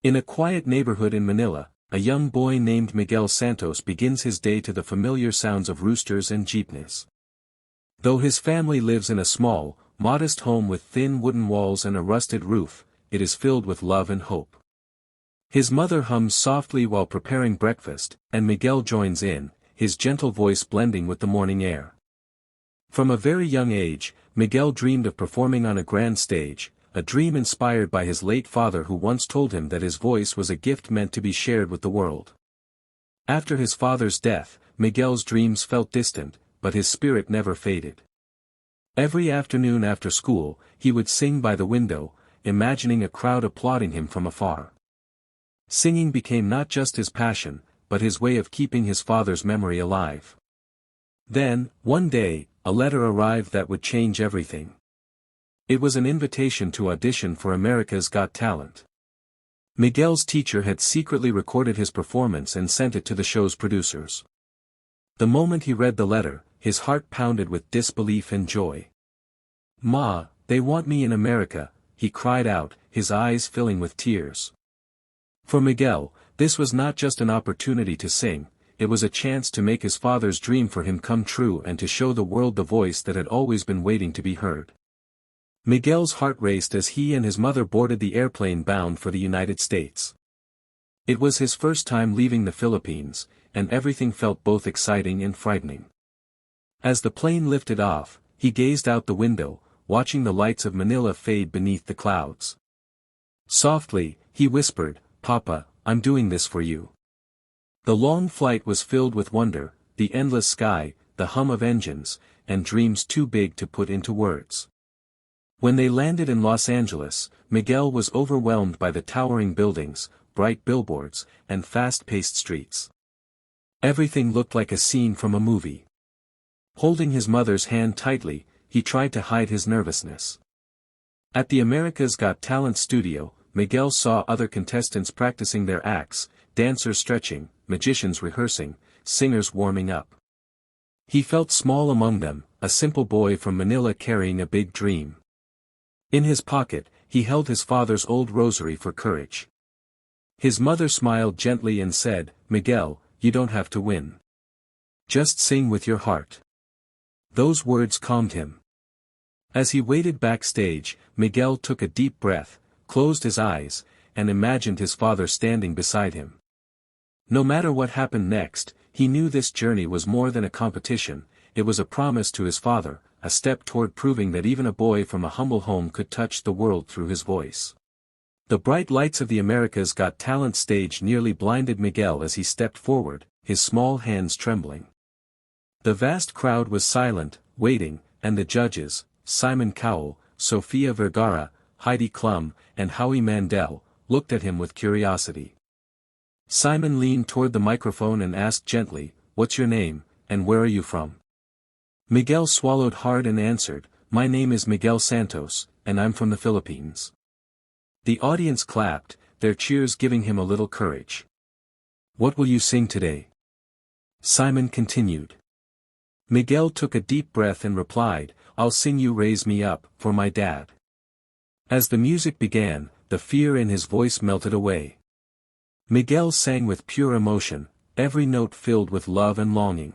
In a quiet neighborhood in Manila, a young boy named Miguel Santos begins his day to the familiar sounds of roosters and jeepneys. Though his family lives in a small, modest home with thin wooden walls and a rusted roof, it is filled with love and hope. His mother hums softly while preparing breakfast, and Miguel joins in, his gentle voice blending with the morning air. From a very young age, Miguel dreamed of performing on a grand stage, a dream inspired by his late father who once told him that his voice was a gift meant to be shared with the world. After his father's death, Miguel's dreams felt distant, but his spirit never faded. Every afternoon after school, he would sing by the window, imagining a crowd applauding him from afar. Singing became not just his passion, but his way of keeping his father's memory alive. Then, one day, a letter arrived that would change everything. It was an invitation to audition for America's Got Talent. Miguel's teacher had secretly recorded his performance and sent it to the show's producers. The moment he read the letter, his heart pounded with disbelief and joy. "Ma, they want me in America," he cried out, his eyes filling with tears. For Miguel, this was not just an opportunity to sing, it was a chance to make his father's dream for him come true and to show the world the voice that had always been waiting to be heard. Miguel's heart raced as he and his mother boarded the airplane bound for the United States. It was his first time leaving the Philippines, and everything felt both exciting and frightening. As the plane lifted off, he gazed out the window, watching the lights of Manila fade beneath the clouds. Softly, he whispered, "Papa, I'm doing this for you." The long flight was filled with wonder, the endless sky, the hum of engines, and dreams too big to put into words. When they landed in Los Angeles, Miguel was overwhelmed by the towering buildings, bright billboards, and fast-paced streets. Everything looked like a scene from a movie. Holding his mother's hand tightly, he tried to hide his nervousness. At the America's Got Talent studio, Miguel saw other contestants practicing their acts, dancers stretching, magicians rehearsing, singers warming up. He felt small among them, a simple boy from Manila carrying a big dream. In his pocket, he held his father's old rosary for courage. His mother smiled gently and said, "Miguel, you don't have to win. Just sing with your heart." Those words calmed him. As he waited backstage, Miguel took a deep breath, closed his eyes, and imagined his father standing beside him. No matter what happened next, he knew this journey was more than a competition, it was a promise to his father, a step toward proving that even a boy from a humble home could touch the world through his voice. The bright lights of the America's Got Talent stage nearly blinded Miguel as he stepped forward, his small hands trembling. The vast crowd was silent, waiting, and the judges, Simon Cowell, Sofia Vergara, Heidi Klum, and Howie Mandel, looked at him with curiosity. Simon leaned toward the microphone and asked gently, "What's your name, and where are you from?" Miguel swallowed hard and answered, "My name is Miguel Santos, and I'm from the Philippines." The audience clapped, their cheers giving him a little courage. "What will you sing today?" Simon continued. Miguel took a deep breath and replied, "I'll sing You Raise Me Up, for my dad." As the music began, the fear in his voice melted away. Miguel sang with pure emotion, every note filled with love and longing.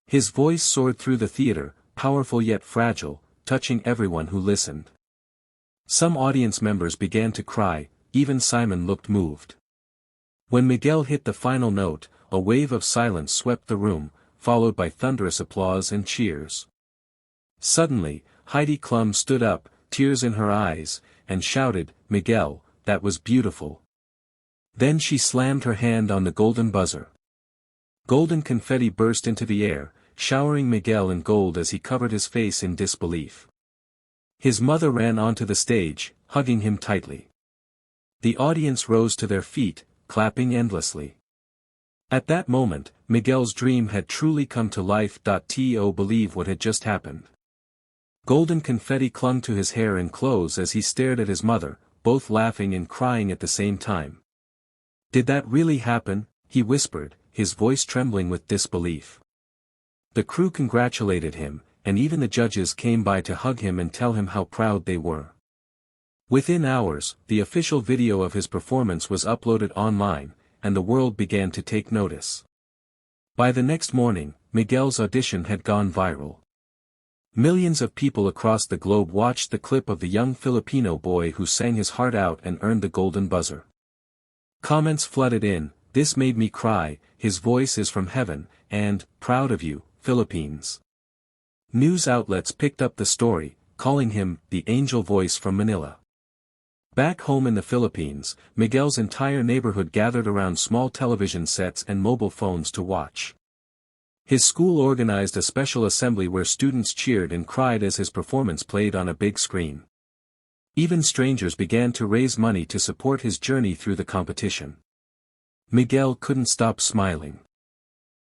His voice soared through the theater, powerful yet fragile, touching everyone who listened. Some audience members began to cry, even Simon looked moved. When Miguel hit the final note, a wave of silence swept the room, followed by thunderous applause and cheers. Suddenly, Heidi Klum stood up, tears in her eyes, and shouted, "Miguel, that was beautiful." Then she slammed her hand on the golden buzzer. Golden confetti burst into the air, showering Miguel in gold as he covered his face in disbelief. His mother ran onto the stage, hugging him tightly. The audience rose to their feet, clapping endlessly. At that moment, Miguel's dream had truly come to life. To believe what had just happened. Golden confetti clung to his hair and clothes as he stared at his mother, both laughing and crying at the same time. "Did that really happen?" he whispered, his voice trembling with disbelief. The crew congratulated him, and even the judges came by to hug him and tell him how proud they were. Within hours, the official video of his performance was uploaded online, and the world began to take notice. By the next morning, Miguel's audition had gone viral. Millions of people across the globe watched the clip of the young Filipino boy who sang his heart out and earned the golden buzzer. Comments flooded in, "This made me cry, his voice is from heaven," and, "Proud of you, Philippines." News outlets picked up the story, calling him, "the angel voice from Manila." Back home in the Philippines, Miguel's entire neighborhood gathered around small television sets and mobile phones to watch. His school organized a special assembly where students cheered and cried as his performance played on a big screen. Even strangers began to raise money to support his journey through the competition. Miguel couldn't stop smiling.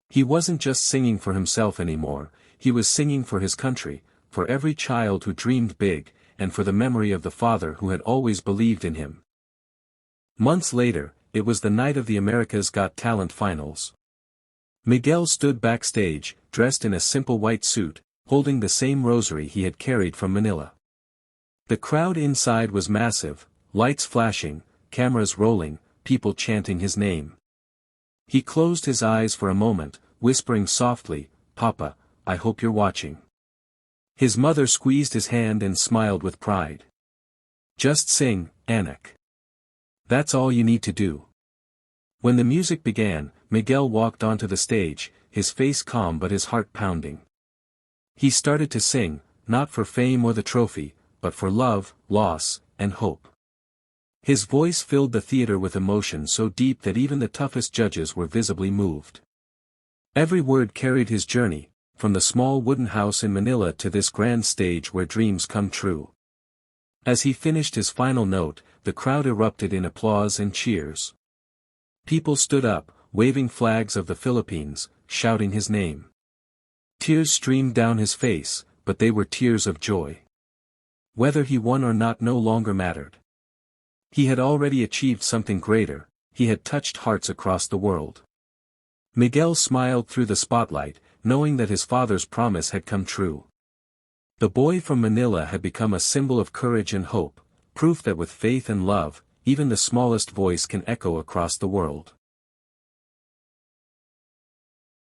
He wasn't just singing for himself anymore, he was singing for his country, for every child who dreamed big, and for the memory of the father who had always believed in him. Months later, it was the night of the America's Got Talent finals. Miguel stood backstage, dressed in a simple white suit, holding the same rosary he had carried from Manila. The crowd inside was massive, lights flashing, cameras rolling, people chanting his name. He closed his eyes for a moment, whispering softly, "Papa, I hope you're watching." His mother squeezed his hand and smiled with pride. "Just sing, Anak. That's all you need to do." When the music began, Miguel walked onto the stage, his face calm but his heart pounding. He started to sing, not for fame or the trophy, but for love, loss, and hope. His voice filled the theater with emotion so deep that even the toughest judges were visibly moved. Every word carried his journey, from the small wooden house in Manila to this grand stage where dreams come true. As he finished his final note, the crowd erupted in applause and cheers. People stood up, waving flags of the Philippines, shouting his name. Tears streamed down his face, but they were tears of joy. Whether he won or not no longer mattered. He had already achieved something greater, he had touched hearts across the world. Miguel smiled through the spotlight, knowing that his father's promise had come true. The boy from Manila had become a symbol of courage and hope, proof that with faith and love, even the smallest voice can echo across the world.